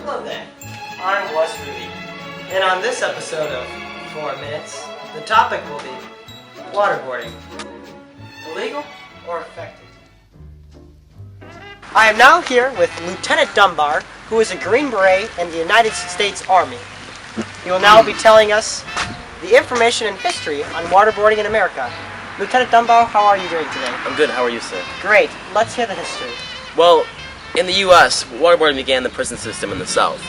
Hello there, I'm Wes Ruby, and on this episode of 4 Minutes, the topic will be waterboarding. Illegal or effective? I am now here with Lieutenant Dunbar, who is a Green Beret in the United States Army. He will now be telling us the information and history on waterboarding in America. Lieutenant Dunbar, how are you doing today? I'm good. How are you, sir? Great. Let's hear the history. Well, in the U.S., waterboarding began in the prison system in the South,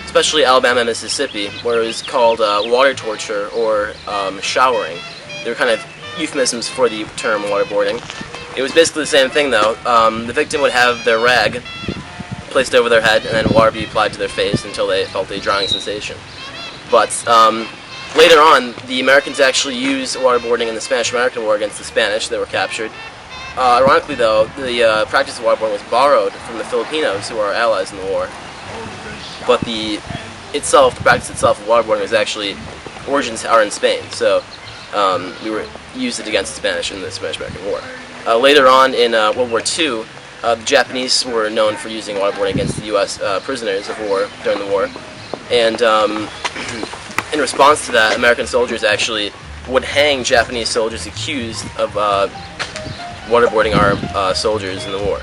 especially Alabama and Mississippi, where it was called water torture or showering. They were kind of euphemisms for the term waterboarding. It was basically the same thing, though. The victim would have their rag placed over their head, and then water be applied to their face until they felt a drowning sensation. But later on, the Americans actually used waterboarding in the Spanish-American War against the Spanish that were captured. Ironically, though, the practice of waterboarding was borrowed from the Filipinos, who were our allies in the war. But the practice itself of waterboarding was actually, origins are in Spain, so we used it against the Spanish in the Spanish-American War. Later on in World War II, the Japanese were known for using waterboarding against the U.S. Prisoners of war during the war, and in response to that, American soldiers actually would hang Japanese soldiers accused of waterboarding our soldiers in the war.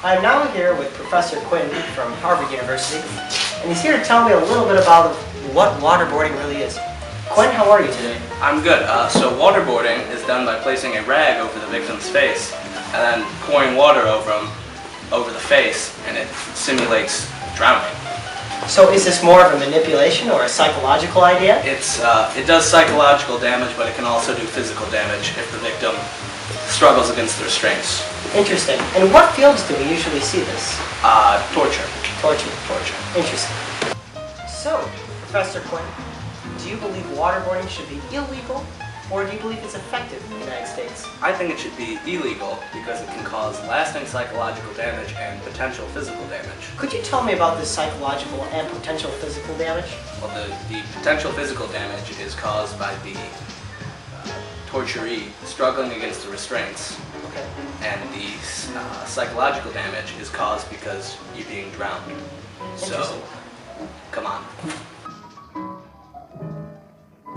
I'm now here with Professor Quinn from Harvard University, and he's here to tell me a little bit about what waterboarding really is. Quinn, how are you today? I'm good. So waterboarding is done by placing a rag over the victim's face and then pouring water over the face, and it simulates drowning. So is this more of a manipulation or a psychological idea? It does psychological damage, but it can also do physical damage if the victim struggles against the restraints. Interesting. And what fields do we usually see this? Torture. Torture. Torture. Interesting. So, Professor Quinn, do you believe waterboarding should be illegal, or do you believe it's effective in the United States? I think it should be illegal because it can cause lasting psychological damage and potential physical damage. Could you tell me about this psychological and potential physical damage? Well, the potential physical damage is caused by the torturee struggling against the restraints. Okay. And the psychological damage is caused because you're being drowned. So, come on.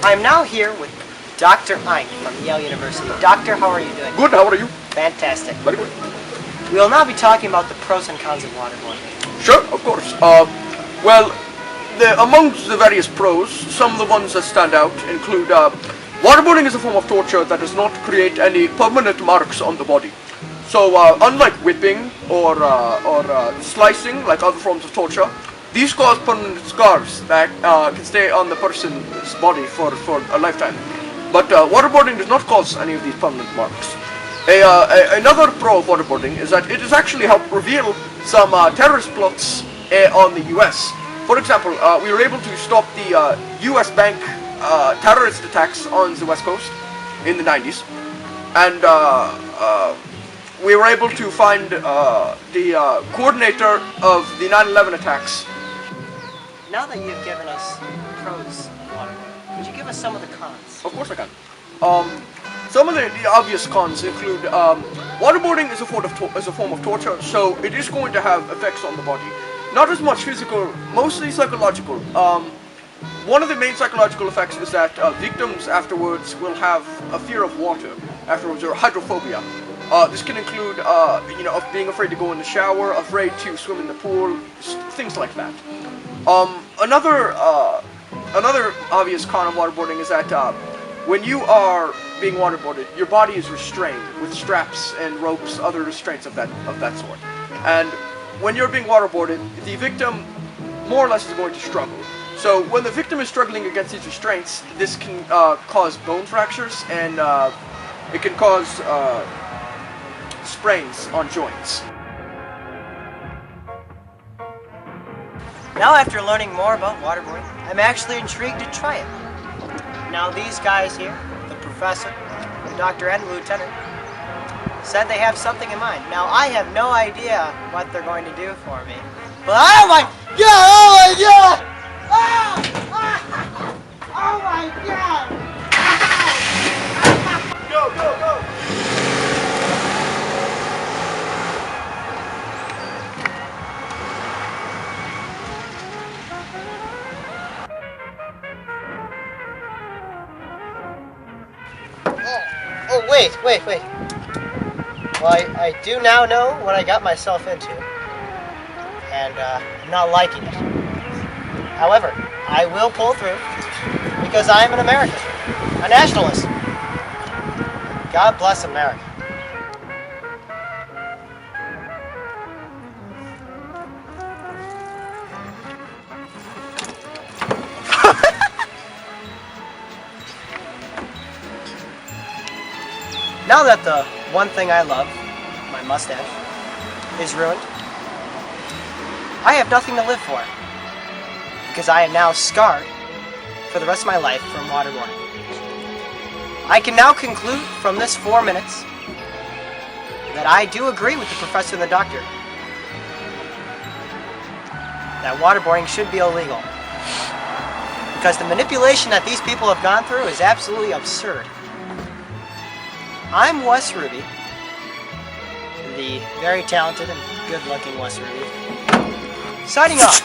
I'm now here with Dr. Ike from Yale University. Doctor, how are you doing? Good, how are you? Fantastic. Very good. We will now be talking about the pros and cons of waterboarding. Sure, of course. Amongst the various pros, some of the ones that stand out include waterboarding is a form of torture that does not create any permanent marks on the body. So, unlike whipping or slicing, like other forms of torture, these cause permanent scars that can stay on the person's body for a lifetime. But waterboarding does not cause any of these permanent marks. Another pro of waterboarding is that it has actually helped reveal some terrorist plots on the U.S. For example, we were able to stop the U.S. bank terrorist attacks on the West Coast in the 90s. And we were able to find the coordinator of the 9/11 attacks. Now that you've given us pros of waterboarding, could you give us some of the cons? Of course I can. Some of the obvious cons include waterboarding is a form of torture, so it is going to have effects on the body. Not as much physical, mostly psychological. One of the main psychological effects is that victims afterwards will have a fear of water afterwards, or hydrophobia. This can include, of being afraid to go in the shower, afraid to swim in the pool, things like that. Another obvious con of waterboarding is that when you are being waterboarded, your body is restrained with straps and ropes, other restraints of that sort. And when you're being waterboarded, the victim more or less is going to struggle. So when the victim is struggling against these restraints, this can cause bone fractures, and it can cause sprains on joints. Now, after learning more about waterboarding, I'm actually intrigued to try it. Now, these guys here, the professor, the doctor, and the lieutenant, said they have something in mind. Now, I have no idea what they're going to do for me. But oh my god! Oh my god! Oh my god! Go, go, go! Oh, wait. Well, I do now know what I got myself into. And I'm not liking it. However, I will pull through because I am an American, a nationalist. God bless America. Now that the one thing I love, my mustache, is ruined, I have nothing to live for, because I am now scarred for the rest of my life from waterboarding. I can now conclude from this 4 minutes that I do agree with the professor and the doctor that waterboarding should be illegal, because the manipulation that these people have gone through is absolutely absurd. I'm Wes Ruby, the very talented and good-looking Wes Ruby, signing off.